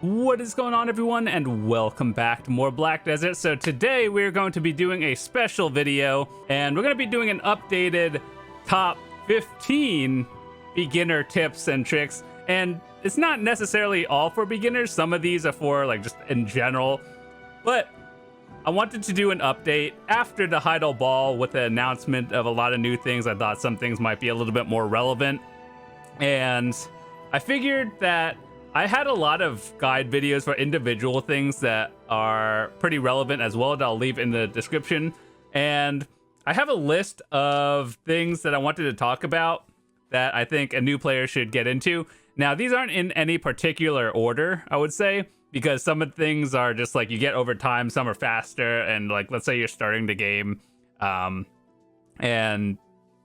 What is going on, everyone, and welcome back to more Black Desert. So today we're going to be doing a special video, and we're going to be doing an updated top 15 beginner tips and tricks. And it's not necessarily all for beginners. Some of these are for like just in general, but I wanted to do an update after the Heidel Ball with the announcement of a lot of new things. I thought some things might be a little bit more relevant, and I figured that I had a lot of guide videos for individual things that are pretty relevant as well that I'll leave in the description. And I have a list of things that I wanted to talk about that I think a new player should get into. Now, these aren't in any particular order, I would say, because some of the things are just like you get over time, some are faster, and like let's say you're starting the game, and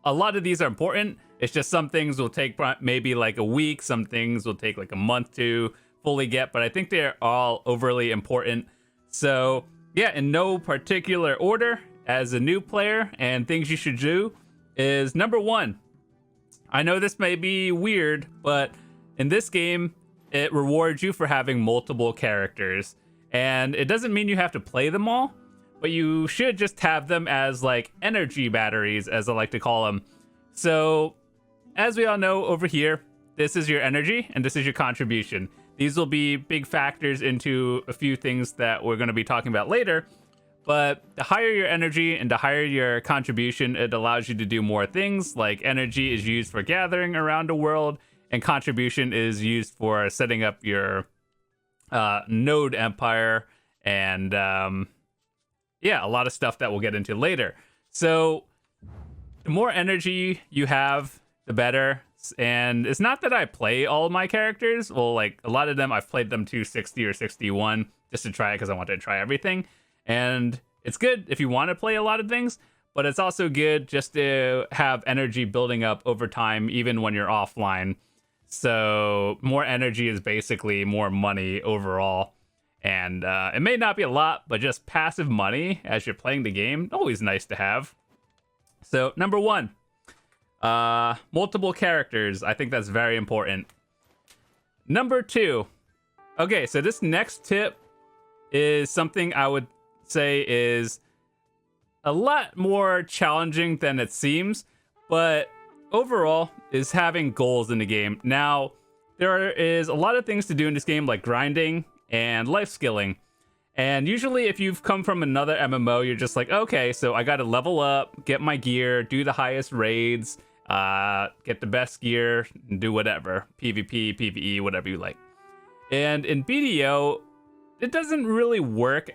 a lot of these are important. It's just some things will take maybe like a week, some things will take like a month to fully get, but I think they're all overly important. So yeah, in no particular order, as a new player, and things you should do is number one. I know this may be weird, but in this game, it rewards you for having multiple characters. And it doesn't mean you have to play them all, but you should just have them as like energy batteries, as I like to call them. So as we all know over here, this is your energy and this is your contribution. These will be big factors into a few things that we're going to be talking about later. But the higher your energy and the higher your contribution, it allows you to do more things. Like energy is used for gathering around the world, and contribution is used for setting up your node empire and yeah, a lot of stuff that we'll get into later. So the more energy you have, the better. And it's not that I play all of my characters. Well, like a lot of them, I've played them to 60 or 61 just to try it because I wanted to try everything. And it's good if you want to play a lot of things, but it's also good just to have energy building up over time, even when you're offline. So more energy is basically more money overall. And it may not be a lot, but just passive money as you're playing the game, always nice to have. So number one, multiple characters. I think that's very important. Number two, okay, so this next tip is something I would say is a lot more challenging than it seems, but overall is having goals in the game. Now, there is a lot of things to do in this game, like grinding and life skilling. And usually if you've come from another MMO, you're just like, okay, so I got to level up, get my gear, do the highest raids, get the best gear, and do whatever. PvP, PvE, whatever you like. And in BDO, it doesn't really work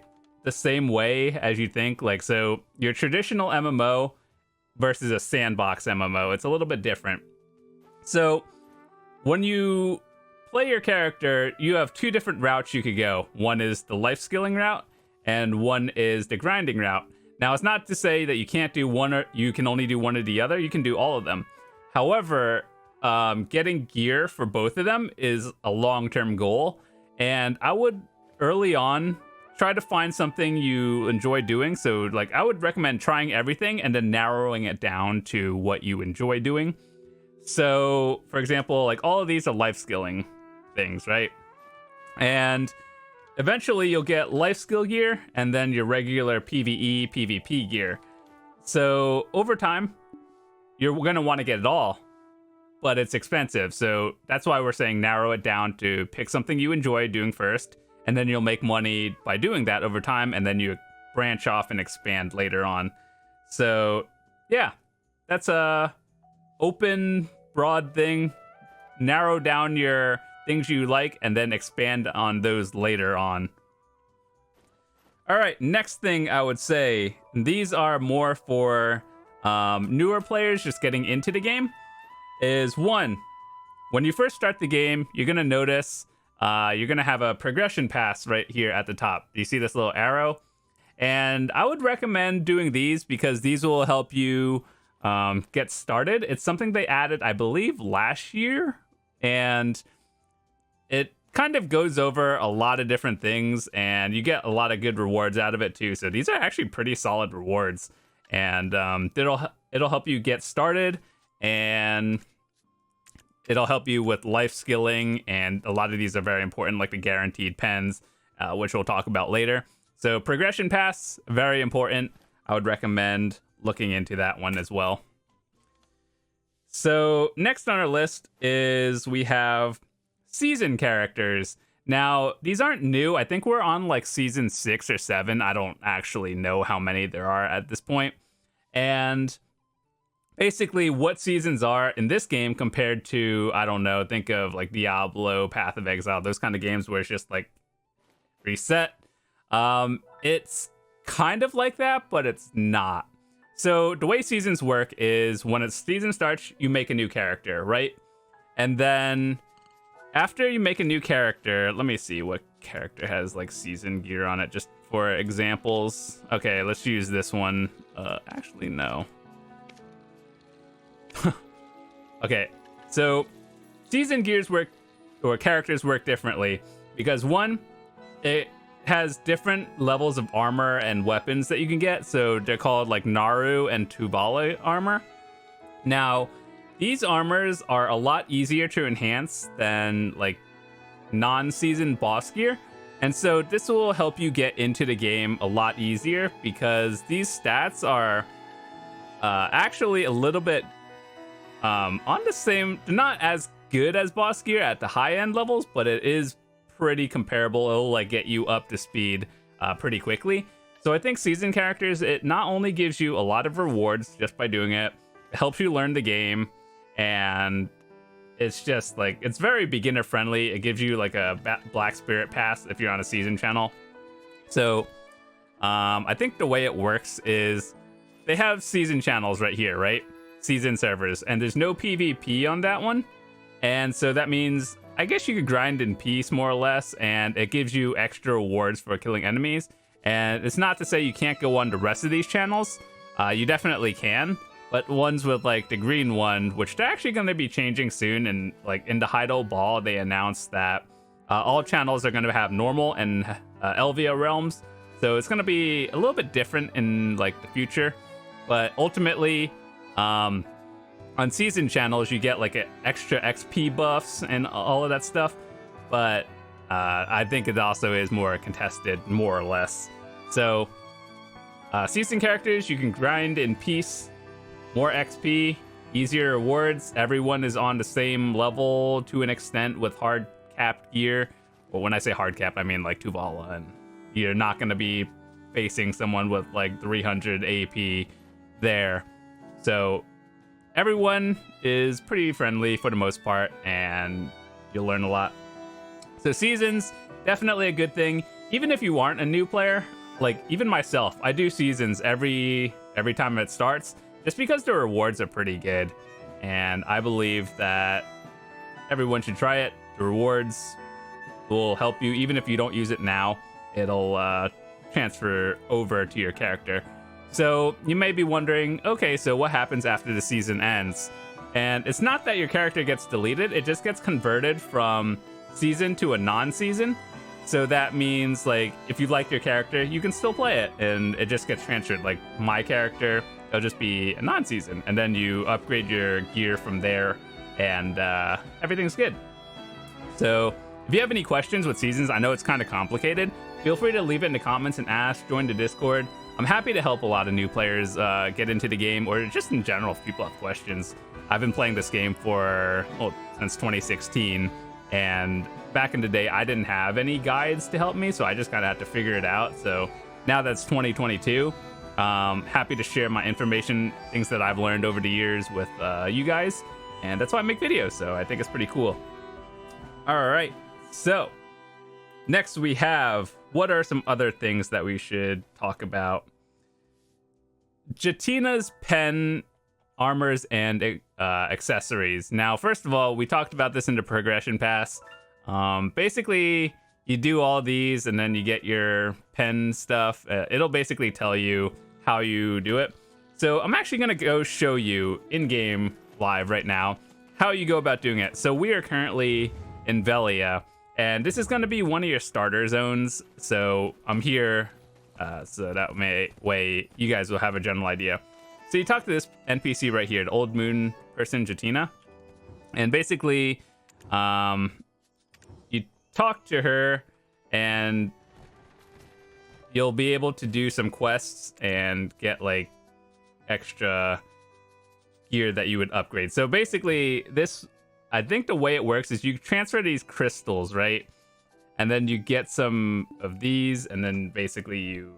the same way as you think. Like, so your traditional MMO versus a sandbox MMO, it's a little bit different. So when you play your character, you have two different routes you could go. One is the life skilling route, and one is the grinding route. Now, it's not to say that you can't do one, or you can only do one or the other. You can do all of them. However, getting gear for both of them is a long-term goal, and I would early on try to find something you enjoy doing. So like I would recommend trying everything and then narrowing it down to what you enjoy doing. So for example, like all of these are life skilling things, right? And eventually you'll get life skill gear and then your regular PvE, PvP gear. So over time, you're going to want to get it all, but it's expensive. So that's why we're saying narrow it down to pick something you enjoy doing first, and then you'll make money by doing that over time, and then you branch off and expand later on. So yeah, that's a open, broad thing. Narrow down your things you like, and then expand on those later on. All right, next thing I would say, these are more for newer players just getting into the game, is one, when you first start the game, you're going to notice you're going to have a progression pass right here at the top. You see this little arrow? And I would recommend doing these because these will help you get started. It's something they added, I believe, last year. And it kind of goes over a lot of different things, and you get a lot of good rewards out of it too. So these are actually pretty solid rewards. And it'll help you get started. And It'll help you with life skilling, and a lot of these are very important, like the guaranteed pens, which we'll talk about later. So progression pass, very important. I would recommend looking into that one as well. So next on our list is we have season characters. Now, these aren't new. I think we're on like season 6 or 7. I don't actually know how many there are at this point. And basically what seasons are in this game compared to, I don't know, think of like Diablo, Path of Exile, those kind of games where it's just like reset. It's kind of like that, but it's not. So the way seasons work is when a season starts, you make a new character, right? And then after you make a new character, let me see what character has like season gear on it, just for examples. Okay, let's use this one. Actually, no. Okay, so season gears work, or characters work differently because one, it has different levels of armor and weapons that you can get. So they're called like Naru and Tubala armor. Now, these armors are a lot easier to enhance than like non-season boss gear. And so this will help you get into the game a lot easier because these stats are actually a little bit on the same, not as good as boss gear at the high end levels, but it is pretty comparable. It'll like get you up to speed pretty quickly. So I think season characters, it not only gives you a lot of rewards just by doing it, it helps you learn the game, and it's just like, it's very beginner friendly. It gives you like a Black Spirit pass if you're on a season channel. So I think the way it works is they have season channels right here, right? Season servers, and there's no PvP on that one. And so that means, I guess you could grind in peace more or less, and it gives you extra rewards for killing enemies. And it's not to say you can't go on the rest of these channels. You definitely can, but ones with like the green one, which they're actually going to be changing soon, and like in the Hydo Ball, they announced that all channels are going to have normal and Elvia realms. So it's going to be a little bit different in like the future, but ultimately, on season channels, you get like extra XP buffs and all of that stuff, but I think it also is more contested, more or less. So season characters, you can grind in peace, more XP, easier rewards. Everyone is on the same level to an extent with hard capped gear. Well, when I say hard cap, I mean like Tuvala, and you're not going to be facing someone with like 300 AP there. So everyone is pretty friendly for the most part, and you'll learn a lot. So seasons, definitely a good thing. Even if you aren't a new player, like even myself, I do seasons every time it starts, just because the rewards are pretty good. And I believe that everyone should try it. The rewards will help you, even if you don't use it now, it'll transfer over to your character. So you may be wondering, okay, so what happens after the season ends? And it's not that your character gets deleted, it just gets converted from season to a non-season. So that means like if you like your character, you can still play it, and it just gets transferred. Like my character, it'll just be a non-season, and then you upgrade your gear from there, and everything's good. So if you have any questions with seasons, I know it's kind of complicated, feel free to leave it in the comments and ask, join the Discord. I'm happy to help a lot of new players get into the game, or just in general if people have questions. I've been playing this game since 2016, and back in the day I didn't have any guides to help me, so I just kind of had to figure it out. So now that's 2022, happy to share my information, things that I've learned over the years with you guys, and that's why I make videos, so I think it's pretty cool. All right, so next we have, what are some other things that we should talk about? Jetina's pen, armors, and accessories. Now, first of all, we talked about this in the progression pass. Basically, you do all these and then you get your pen stuff. It'll basically tell you how you do it. So I'm actually going to go show you in-game live right now how you go about doing it. So we are currently in Velia, and this is going to be one of your starter zones. So I'm here, so that way you guys will have a general idea. So you talk to this NPC right here, the Old Moon person, Jetina. And basically, you talk to her, and you'll be able to do some quests and get like extra gear that you would upgrade. So basically, I think the way it works is you transfer these crystals, right? And then you get some of these, and then basically you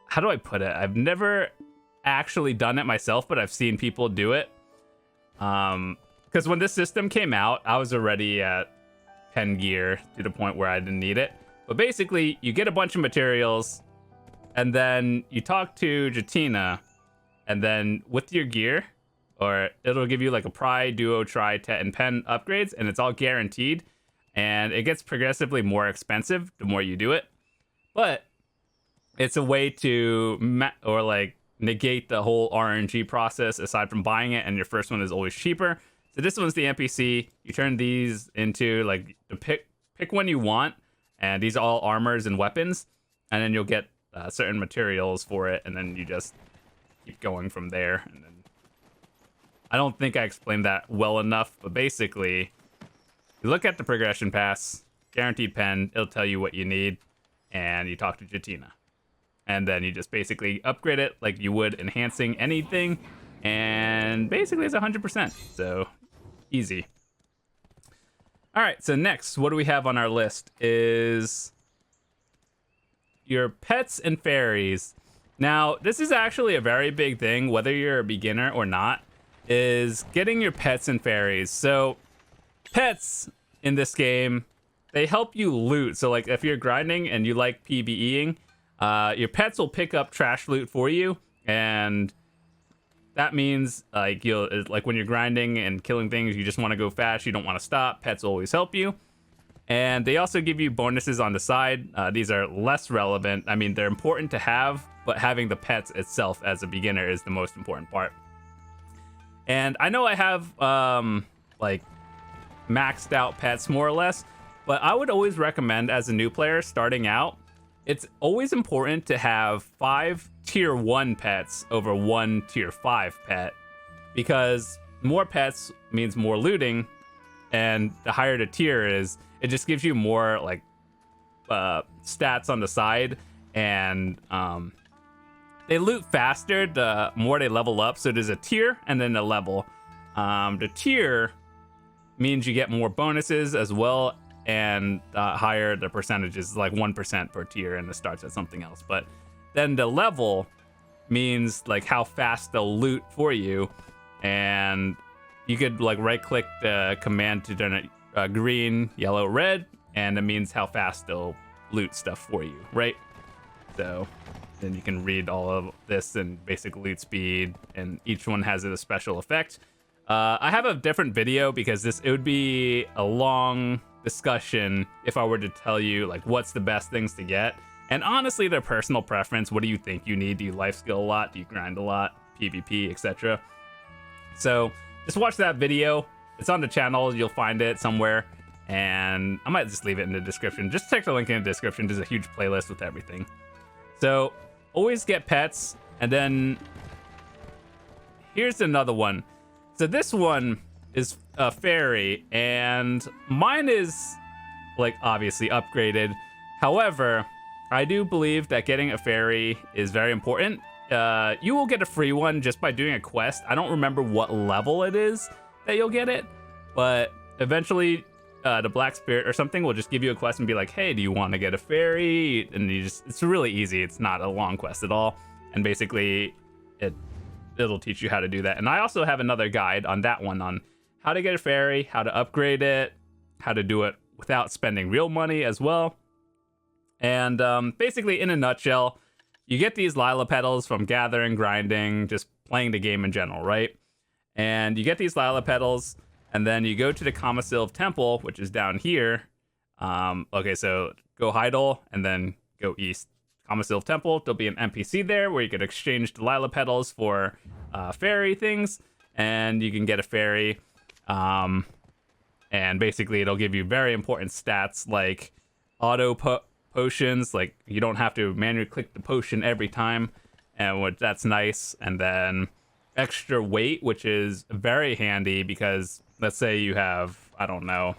how do I put it? I've never actually done it myself, but I've seen people do it. Because when this system came out, I was already at 10 gear to the point where I didn't need it. But basically, you get a bunch of materials, and then you talk to Jetina, and then with your gear, or it'll give you like a Pry, Duo, Tri, Tet, and Pen upgrades, and it's all guaranteed. And it gets progressively more expensive the more you do it. But it's a way to negate the whole RNG process aside from buying it, and your first one is always cheaper. So this one's the NPC. You turn these into like the pick one you want, and these are all armors and weapons, and then you'll get certain materials for it, and then you just keep going from there. And then I don't think I explained that well enough, but basically, you look at the progression pass, guaranteed pen. It'll tell you what you need, and you talk to Jetina. And then you just basically upgrade it like you would enhancing anything. And basically it's 100%. So easy. All right, so next, what do we have on our list is your pets and fairies. Now, this is actually a very big thing, whether you're a beginner or not, is getting your pets and fairies. So pets in this game, they help you loot. So like if you're grinding and you like PvEing, your pets will pick up trash loot for you, and that means like when you're grinding and killing things, you just want to go fast, you don't want to stop. Pets always help you, and they also give you bonuses on the side. These are less relevant. I mean, they're important to have, but having the pets itself as a beginner is the most important part. And I know I have like maxed out pets more or less, but I would always recommend as a new player starting out, it's always important to have 5 tier 1 pets over 1 tier 5 pet, because more pets means more looting, and the higher the tier is, it just gives you more like stats on the side, and they loot faster the more they level up. So there's a tier and then a level. The tier means you get more bonuses as well, and higher the percentages, like 1% per tier, and it starts at something else. But then the level means like how fast they'll loot for you, and you could like right click the command to turn it green, yellow, red, and it means how fast they'll loot stuff for you, right? So then you can read all of this and basic loot speed, and each one has a special effect. I have a different video because it would be a long discussion if I were to tell you like what's the best things to get. And honestly, their personal preference. What do you think you need? Do you life skill a lot? Do you grind a lot? PvP, etc. So just watch that video. It's on the channel. You'll find it somewhere. And I might just leave it in the description. Just check the link in the description. There's a huge playlist with everything. So always get pets. And then here's another one. So this one is a fairy, and mine is like obviously upgraded. However, I do believe that getting a fairy is very important. You will get a free one just by doing a quest. I don't remember what level it is that you'll get it, but eventually the Black Spirit or something will just give you a quest and be like, hey, do you want to get a fairy? And it's really easy. It's not a long quest at all. And basically it'll teach you how to do that. And I also have another guide on that one on how to get a fairy, how to upgrade it, how to do it without spending real money as well. And basically, in a nutshell, you get these Lila petals from gathering, grinding, just playing the game in general, right? And you get these Lila petals, and then you go to the Kamasilv Temple, which is down here. Okay, so go Heidel, and then go east. Kamasilv Temple, there'll be an NPC there where you could exchange the Lila petals for fairy things, and you can get a fairy. And basically, it'll give you very important stats like auto potions, like you don't have to manually click the potion every time, and that's nice. And then extra weight, which is very handy because let's say you have, I don't know,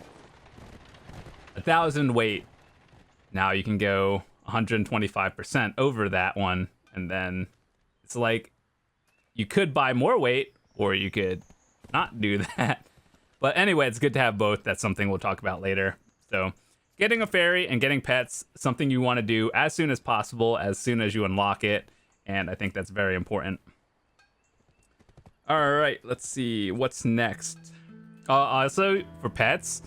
1,000 weight. Now you can go 125% over that one, and then it's like you could buy more weight, or you could not do that. But anyway, it's good to have both. That's something we'll talk about later. So getting a fairy and getting pets, something you want to do as soon as possible, as soon as you unlock it. And I think that's very important. All right, let's see. What's next? Also, for pets,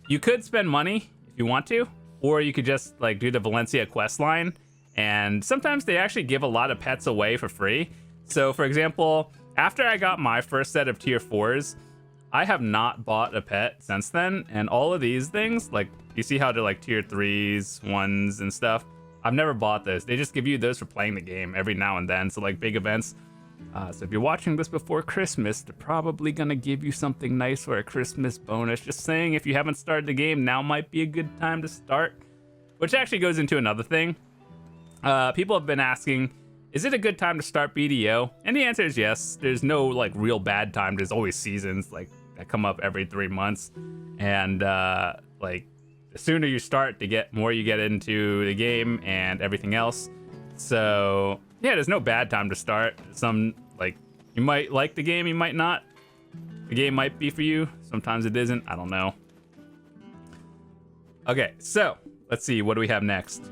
you could spend money if you want to, or you could just like do the Valencia quest line. And sometimes they actually give a lot of pets away for free. So for example, after I got my first set of tier 4s, I have not bought a pet since then. And all of these things, like you see how they're like tier 3s, 1s and stuff. I've never bought those. They just give you those for playing the game every now and then. So like big events. So if you're watching this before Christmas, they're probably going to give you something nice for a Christmas bonus. Just saying, if you haven't started the game, now might be a good time to start. Which actually goes into another thing. People have been asking, is it a good time to start BDO? And the answer is yes. There's no like real bad time. There's always seasons like that come up every 3 months. And like the sooner you start, the more you get into the game and everything else. So yeah, there's no bad time to start. Some like you might like the game, you might not. The game might be for you. Sometimes it isn't. I don't know. Okay, so let's see. What do we have next?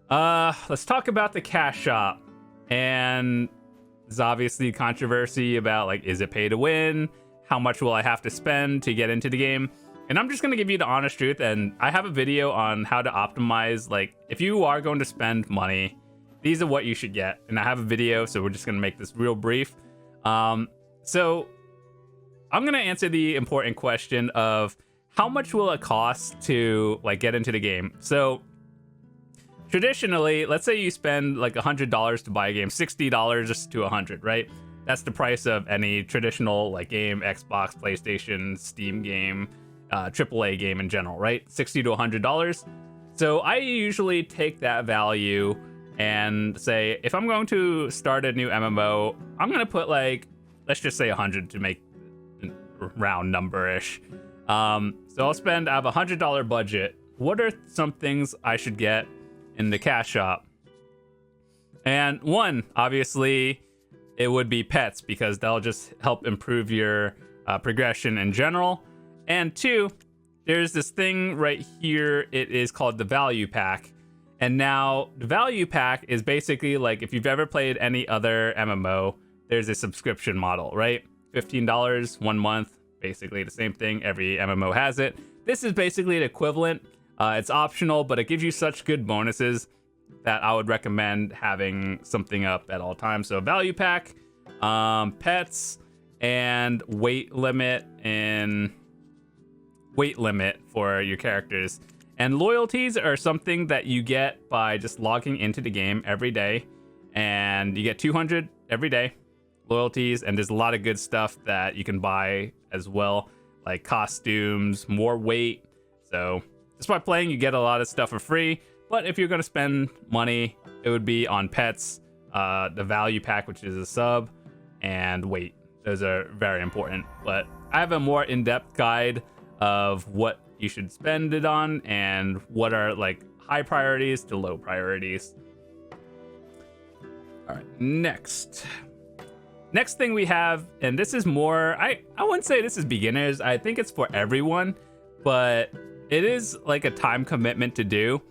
Let's talk about the cash shop. And there's obviously controversy about like, is it pay to win? How much will I have to spend to get into the game? And I'm just gonna give you the honest truth. And I have a video on how to optimize. Like, if you are going to spend money, these are what you should get. And I have a video, so we're just gonna make this real brief. So I'm gonna answer the important question of how much will it cost to like get into the game. So traditionally, let's say you spend like $100 to buy a game, $60 to $100, right? That's the price of any traditional like game, Xbox, PlayStation, Steam game, AAA game in general, right? $60 to $100. So I usually take that value and say, if I'm going to start a new MMO, I'm gonna put like, let's just say 100 to make round number-ish. So I'll spend, I have a $100 budget. What are some things I should get in the cash shop? And one, obviously, it would be pets, because they'll just help improve your progression in general. And two, there's this thing right here. It is called the value pack. And now the value pack is basically like, if you've ever played any other MMO, there's a subscription model, right? $15, 1 month, basically the same thing. Every MMO has it. This is basically the equivalent. It's optional, but it gives you such good bonuses that I would recommend having something up at all times. So value pack, pets, and weight limit for your characters. And loyalties are something that you get by just logging into the game every day. And you get 200 every day loyalties. And there's a lot of good stuff that you can buy as well, like costumes, more weight. So just by playing, you get a lot of stuff for free. But if you're going to spend money, it would be on pets, the value pack, which is a sub, and weight. Those are very important. But I have a more in-depth guide of what you should spend it on and what are like high priorities to low priorities. All right, next thing we have, and this is more, I wouldn't say this is beginners. I think it's for everyone, but it is like a time commitment to do.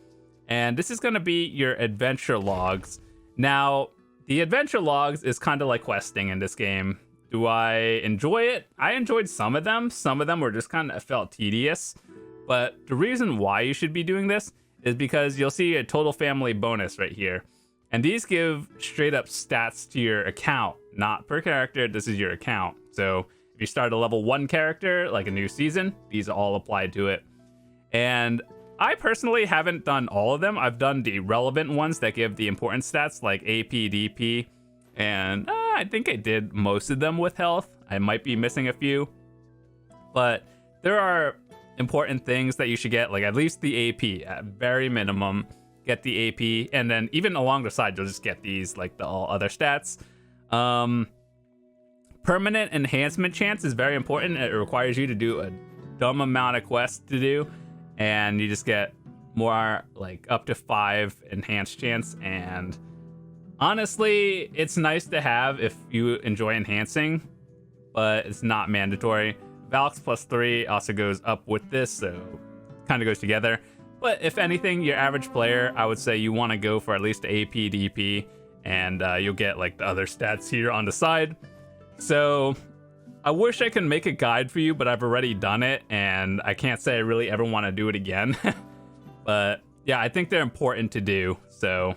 And this is going to be your adventure logs. Now, the adventure logs is kind of like questing in this game. Do I enjoy it? I enjoyed some of them. Some of them were just kind of felt tedious. But the reason why you should be doing this is because you'll see a total family bonus right here. And these give straight up stats to your account, not per character. This is your account. So if you start a level 1 character, like a new season, these all apply to it. And I personally haven't done all of them. I've done the relevant ones that give the important stats like AP, DP, and I think I did most of them with health. I might be missing a few, but there are important things that you should get, like at least the AP at very minimum. Get the AP, and then even along the side, you'll just get these like the all other stats. Permanent enhancement chance is very important. It requires you to do a dumb amount of quests to do, and you just get more, like up to 5 enhanced chance. And honestly, it's nice to have if you enjoy enhancing, but it's not mandatory. Valks +3 also goes up with this, so kind of goes together. But if anything, your average player, I would say you want to go for at least AP, DP, and you'll get like the other stats here on the side. So I wish I could make a guide for you, but I've already done it, and I can't say I really ever want to do it again. But yeah, I think they're important to do. So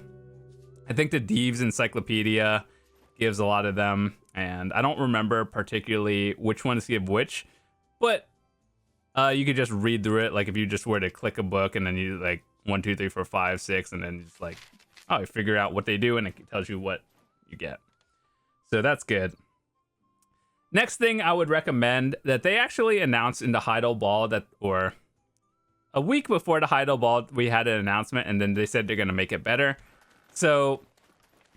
I think the Thieves Encyclopedia gives a lot of them, and I don't remember particularly which ones give which, but you could just read through it. Like if you just were to click a book and then you like 1, 2, 3, 4, 5, 6, and then just like, oh, you figure out what they do, and it tells you what you get. So that's good. Next thing I would recommend that they actually announced in the Heidel Ball that, or a week before the Heidel Ball, we had an announcement, and then they said they're going to make it better. So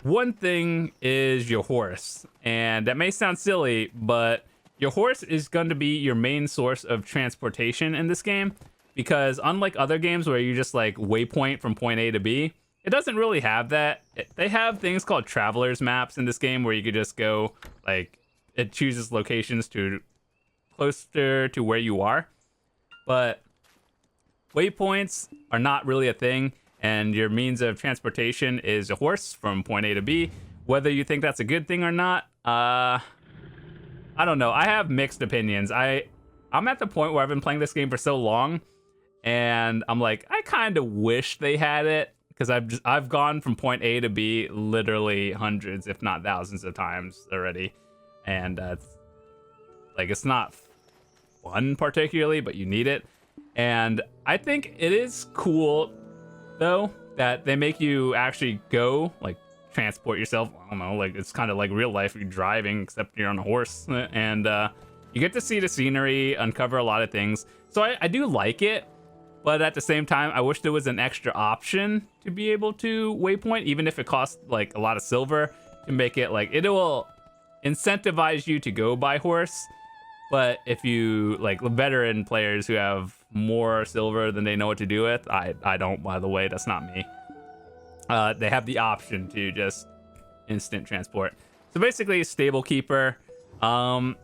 one thing is your horse, and that may sound silly, but your horse is going to be your main source of transportation in this game, because unlike other games where you just like waypoint from point A to B, it doesn't really have that. They have things called traveler's maps in this game where you could just go, like, it chooses locations to closer to where you are, but waypoints are not really a thing, and your means of transportation is a horse from point A to B. Whether you think that's a good thing or not, I don't know. I have mixed opinions. I'm at the point where I've been playing this game for so long, and I'm like, I kind of wish they had it, because I've gone from point A to B literally hundreds, if not thousands of times already. And it's not fun particularly, but you need it. And I think it is cool though that they make you actually go, like, transport yourself. I don't know, like, it's kind of like real life. You're driving, except you're on a horse, and you get to see the scenery, uncover a lot of things. So I do like it, but at the same time, I wish there was an extra option to be able to waypoint, even if it costs like a lot of silver, to make it like it will incentivize you to go by horse. But if you like veteran players who have more silver than they know what to do with, I don't, by the way, that's not me. They have the option to just instant transport. So basically, stable keeper. I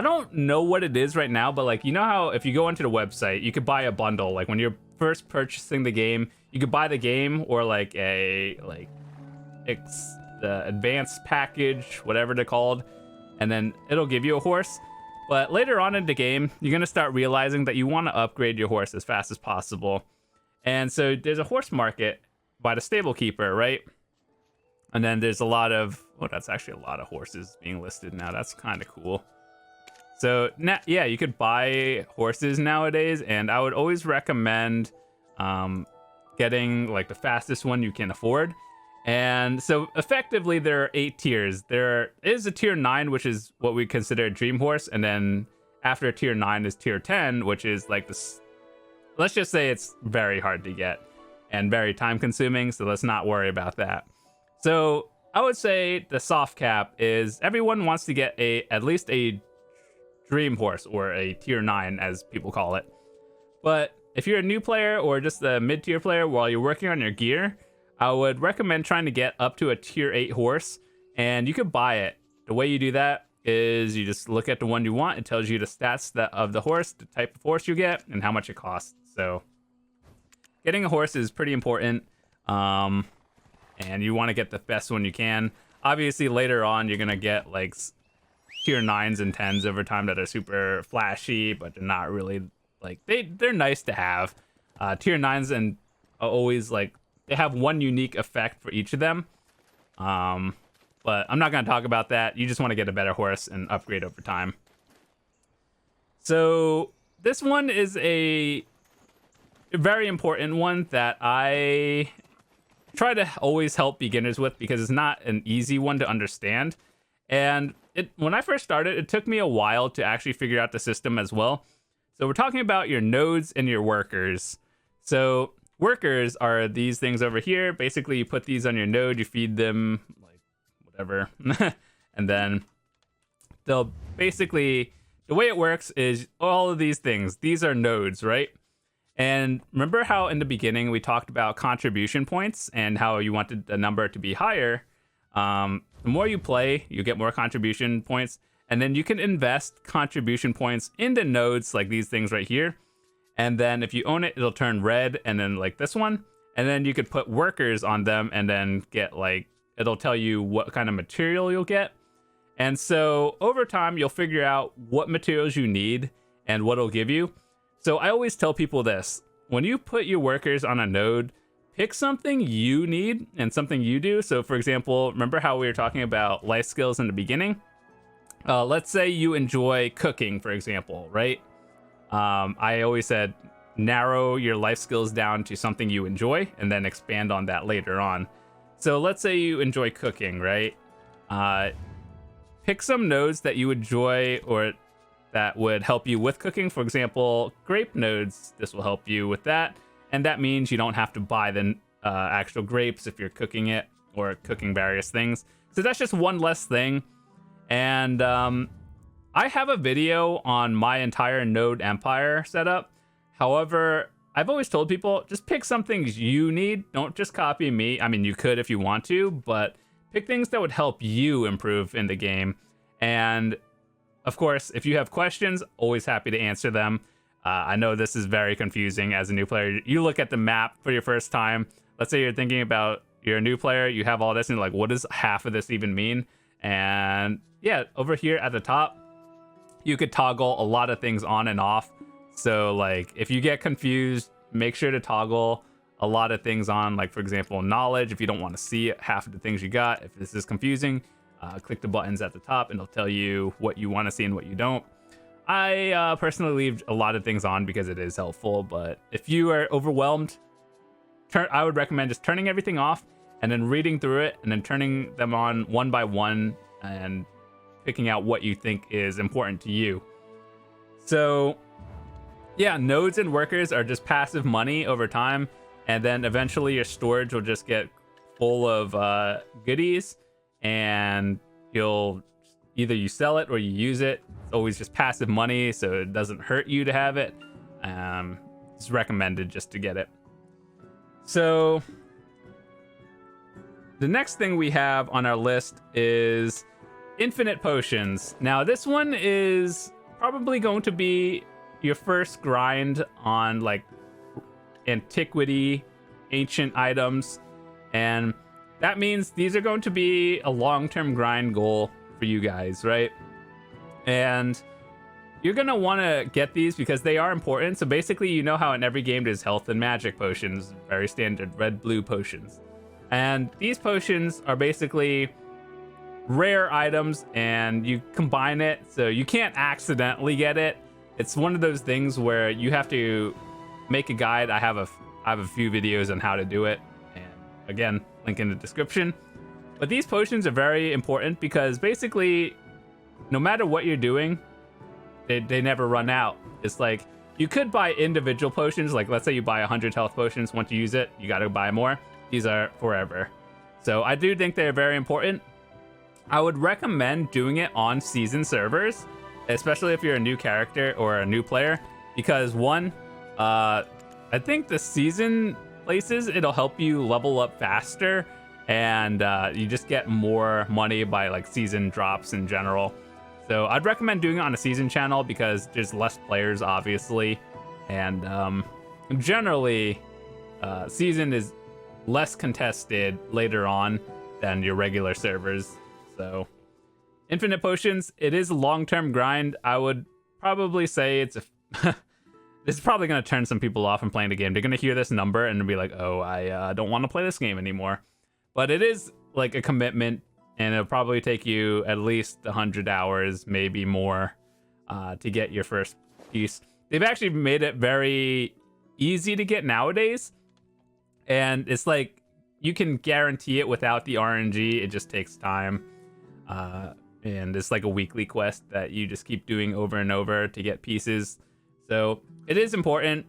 don't know what it is right now, but like, you know how if you go onto the website, you could buy a bundle. Like when you're first purchasing the game, you could buy the game or like the advanced package, whatever they're called, and then it'll give you a horse. But later on in the game, you're going to start realizing that you want to upgrade your horse as fast as possible. And so there's a horse market by the stable keeper, right? And then there's a lot of, that's actually a lot of horses being listed now. That's kind of cool. So yeah, you could buy horses nowadays, and I would always recommend getting like the fastest one you can afford. And so effectively there are 8 tiers. There is a tier 9, which is what we consider a dream horse, and then after tier 9 is tier 10, which is like this, let's just say it's very hard to get and very time consuming, so let's not worry about that. So I would say the soft cap is everyone wants to get at least a dream horse, or a tier 9 as people call it. But if you're a new player or just a mid-tier player while you're working on your gear, I would recommend trying to get up to a tier 8 horse, and you could buy it. The way you do that is you just look at the one you want. It tells you the stats of the horse, the type of horse you get, and how much it costs. So getting a horse is pretty important, and you want to get the best one you can. Obviously, later on, you're going to get like tier 9s and 10s over time that are super flashy, but they're not really like, they're nice to have. Tier 9s and always like, they have one unique effect for each of them. But I'm not going to talk about that. You just want to get a better horse and upgrade over time. So this one is a very important one that I try to always help beginners with, because it's not an easy one to understand. And when I first started, it took me a while to actually figure out the system as well. So we're talking about your nodes and your workers. So workers are these things over here. Basically, you put these on your node, you feed them, like, whatever. And then they'll basically, the way it works is all of these things, these are nodes, right? And remember how in the beginning we talked about contribution points and how you wanted the number to be higher? The more you play, you get more contribution points, and then you can invest contribution points into nodes like these things right here. And then if you own it, it'll turn red, and then like this one. And then you could put workers on them and then get like, it'll tell you what kind of material you'll get. And so over time, you'll figure out what materials you need and what it'll give you. So I always tell people this: when you put your workers on a node, pick something you need and something you do. So for example, remember how we were talking about life skills in the beginning? Let's say you enjoy cooking, for example, right? I always said narrow your life skills down to something you enjoy and then expand on that later on. So let's say you enjoy cooking, right? Pick some nodes that you enjoy or that would help you with cooking. For example, grape nodes. This will help you with that. And that means you don't have to buy the actual grapes if you're cooking it or cooking various things. So that's just one less thing. And I have a video on my entire node empire setup. However, I've always told people, just pick some things you need. Don't just copy me. I mean, you could if you want to, but pick things that would help you improve in the game. And of course, if you have questions, always happy to answer them. I know this is very confusing as a new player. You look at the map for your first time. Let's say you're thinking about, you're a new player, you have all this, and you're like, what does half of this even mean? And yeah, over here at the top, you could toggle a lot of things on and off. So like, if you get confused, make sure to toggle a lot of things on. Like for example, knowledge, if you don't want to see half of the things you got, if this is confusing, click the buttons at the top and it'll tell you what you want to see and what you don't. I personally leave a lot of things on because it is helpful, but if you are overwhelmed, I would recommend just turning everything off and then reading through it and then turning them on one by one and picking out what you think is important to you. So yeah, nodes and workers are just passive money over time, and then eventually your storage will just get full of goodies, and you'll either you sell it or you use it. It's always just passive money, so it doesn't hurt you to have it. It's recommended just to get it. So the next thing we have on our list is infinite potions. Now this one is probably going to be your first grind on like antiquity, ancient items, and that means these are going to be a long-term grind goal for you guys, right? And you're gonna want to get these because they are important. So basically, you know how in every game there's health and magic potions, very standard red blue potions, and these potions are basically rare items, and you combine it so you can't accidentally get it. It's one of those things where you have to make a guide. I have a few videos on how to do it, and again, link in the description. But these potions are very important because basically, no matter what you're doing, they never run out. It's like, you could buy individual potions, like let's say you buy 100 health potions. Once you use it, you gotta buy more. These are forever. So I do think they're very important. I would recommend doing it on season servers, especially if you're a new character or a new player, because one, I think the season places, it'll help you level up faster, and you just get more money by like season drops in general. So I'd recommend doing it on a season channel because there's less players, obviously, and generally season is less contested later on than your regular servers. So infinite potions, it is a long-term grind. I would probably say it's a this is probably going to turn some people off from playing the game. They're going to hear this number and be like, oh, I don't want to play this game anymore. But it is like a commitment, and it'll probably take you at least 100 hours, maybe more, to get your first piece. They've actually made it very easy to get nowadays, and it's like you can guarantee it without the RNG. It just takes time. And it's like a weekly quest that you just keep doing over and over to get pieces. So it is important.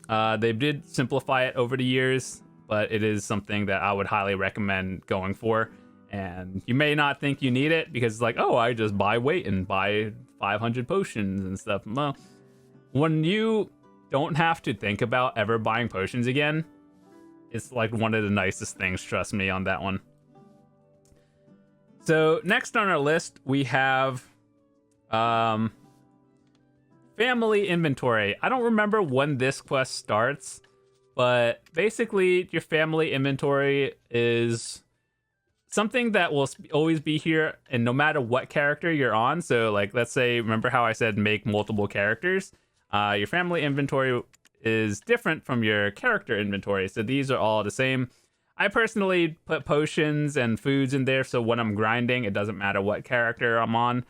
They did simplify it over the years, but it is something that I would highly recommend going for. And you may not think you need it because it's like, oh, I just buy weight and buy 500 potions and stuff. Well, when you don't have to think about ever buying potions again, it's like one of the nicest things, trust me on that one. So next on our list, we have family inventory. I don't remember when this quest starts, but basically your family inventory is something that will always be here, and no matter what character you're on. So like, let's say, remember how I said make multiple characters? Your family inventory is different from your character inventory. So these are all the same. I personally put potions and foods in there, so when I'm grinding, it doesn't matter what character I'm on.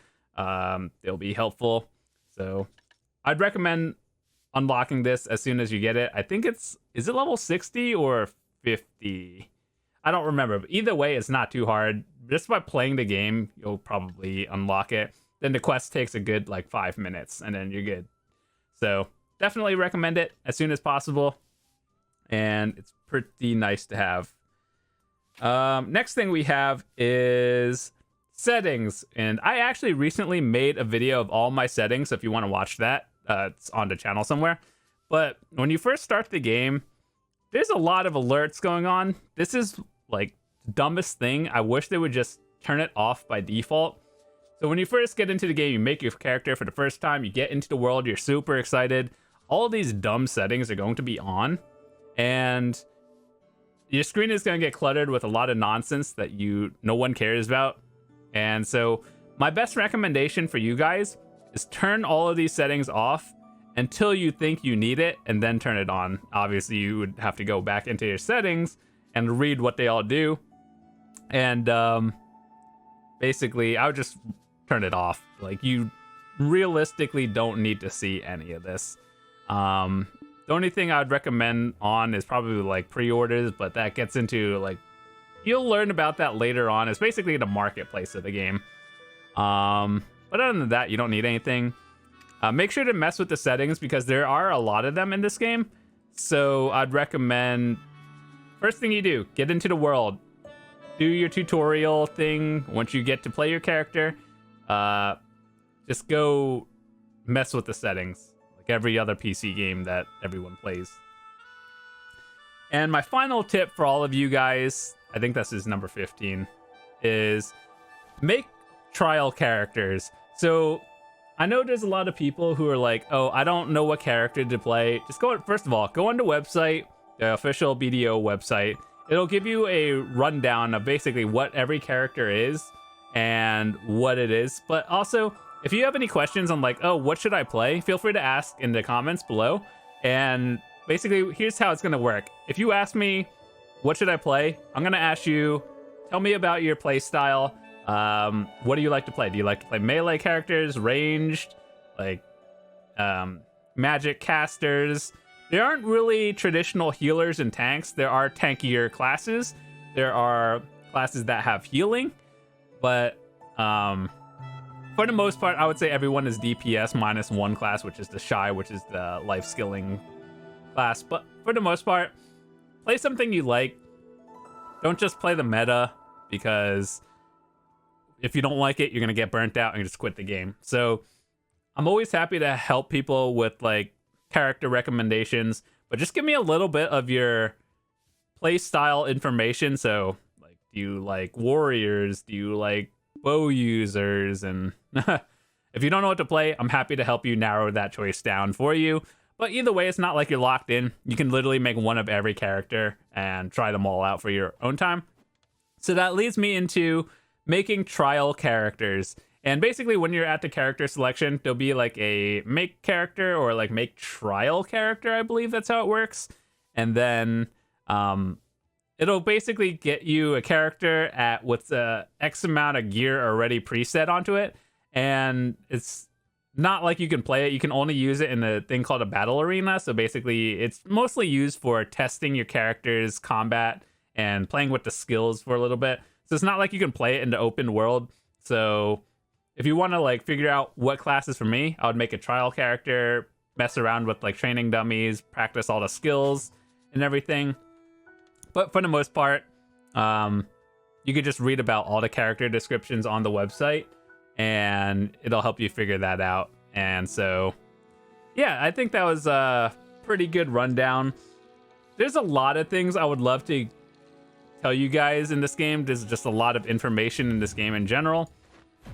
They'll be helpful. So I'd recommend unlocking this as soon as you get it. I think is it level 60 or 50? I don't remember, but either way, it's not too hard. Just by playing the game, you'll probably unlock it. Then the quest takes a good like 5 minutes, and then you're good. So definitely recommend it as soon as possible, and it's pretty nice to have. Next thing we have is settings, and I actually recently made a video of all my settings, so if you want to watch that, it's on the channel somewhere. But when you first start the game, there's a lot of alerts going on. This is like the dumbest thing. I wish they would just turn it off by default. So when you first get into the game, you make your character for the first time, you get into the world, you're super excited. All of these dumb settings are going to be on, and your screen is going to get cluttered with a lot of nonsense that no one cares about. And so my best recommendation for you guys is turn all of these settings off until you think you need it, and then turn it on. Obviously, you would have to go back into your settings and read what they all do. And basically, I would just turn it off. Like, you realistically don't need to see any of this. The only thing I would recommend on is probably like pre-orders, but that gets into like, you'll learn about that later on. It's basically the marketplace of the game. But other than that, you don't need anything. Make sure to mess with the settings because there are a lot of them in this game. So I'd recommend, first thing you do, get into the world. Do your tutorial thing. Once you get to play your character, just go mess with the settings. Like every other PC game that everyone plays. And my final tip for all of you guys, I think this is number 15, is make trial characters. So I know there's a lot of people who are like, oh, I don't know what character to play. Just first of all, go on the website, the official BDO website. It'll give you a rundown of basically what every character is and what it is. But also, if you have any questions on like, oh, what should I play? Feel free to ask in the comments below. And basically, here's how it's going to work. If you ask me, what should I play? I'm going to ask you, tell me about your play style. What do you like to play? Do you like to play melee characters, ranged, like magic casters? There aren't really traditional healers and tanks. There are tankier classes. There are classes that have healing, but for the most part, I would say everyone is DPS minus one class, which is the Shy, which is the Lifeskilling class. But for the most part, play something you like. Don't just play the meta, because if you don't like it, you're going to get burnt out and just quit the game. So I'm always happy to help people with like character recommendations, but just give me a little bit of your play style information. So like, do you like warriors? Do you like bow users? And if you don't know what to play, I'm happy to help you narrow that choice down for you. But either way, it's not like you're locked in. You can literally make one of every character and try them all out for your own time. So that leads me into making trial characters. And basically, when you're at the character selection, there'll be like a make character or like make trial character. I believe that's how it works. And then it'll basically get you a character at what's X amount of gear already preset onto it. And it's not like you can play it. You can only use it in a thing called a battle arena. So basically, it's mostly used for testing your character's combat and playing with the skills for a little bit. So it's not like you can play it in the open world. So if you want to like figure out what class is for me, I would make a trial character, mess around with like training dummies, practice all the skills and everything. But for the most part, you could just read about all the character descriptions on the website, and it'll help you figure that out. And so, yeah, I think that was a pretty good rundown. There's a lot of things I would love to tell you guys in this game. There's just a lot of information in this game in general.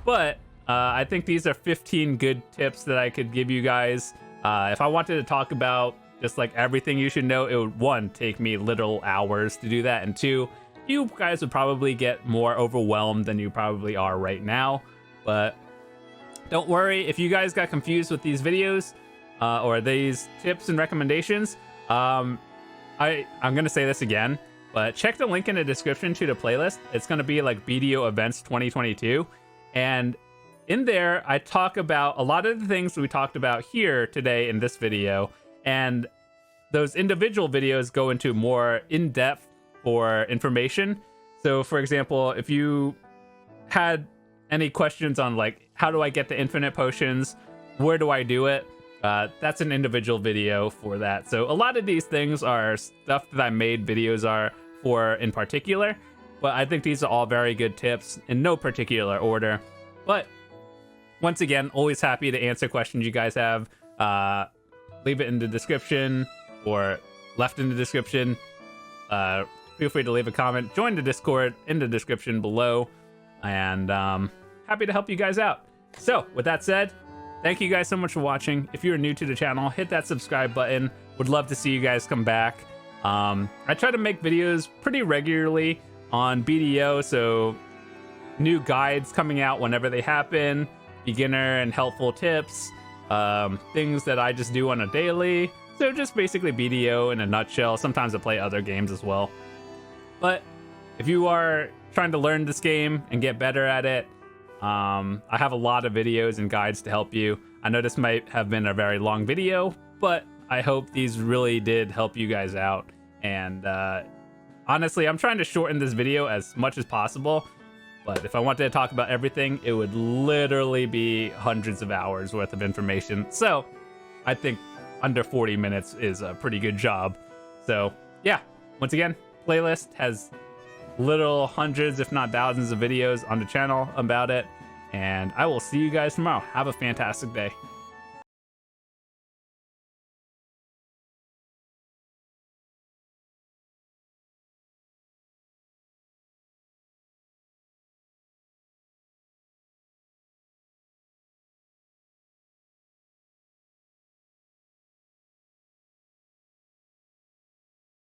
But I think these are 15 good tips that I could give you guys. If I wanted to talk about just like everything you should know, it would, one, take me literal hours to do that, and two, you guys would probably get more overwhelmed than you probably are right now. But don't worry, if you guys got confused with these videos or these tips and recommendations, I'm gonna say this again, but check the link in the description to the playlist. It's gonna be like BDO Events 2022, and in there I talk about a lot of the things we talked about here today in this video, and those individual videos go into more in-depth for information. So for example, if you had any questions on like, how do I get the infinite potions, where do I do it, that's an individual video for that. So a lot of these things are stuff that I made videos are for in particular, but I think these are all very good tips in no particular order. But once again, always happy to answer questions you guys have. Leave it in the description or left in the description. Feel free to leave a comment. Join the Discord in the description below, and happy to help you guys out. So with that said, thank you guys so much for watching. If you're new to the channel, hit that subscribe button. Would love to see you guys come back. I try to make videos pretty regularly on BDO, so new guides coming out whenever they happen, beginner and helpful tips, things that I just do on a daily. So just basically BDO in a nutshell. Sometimes I play other games as well. But if you are trying to learn this game and get better at it, I have a lot of videos and guides to help you. I know this might have been a very long video, but I hope these really did help you guys out. And honestly, I'm trying to shorten this video as much as possible, but if I wanted to talk about everything, it would literally be hundreds of hours worth of information. So I think under 40 minutes is a pretty good job. So yeah, once again, playlist has literal hundreds, if not thousands of videos on the channel about it. And I will see you guys tomorrow. Have a fantastic day.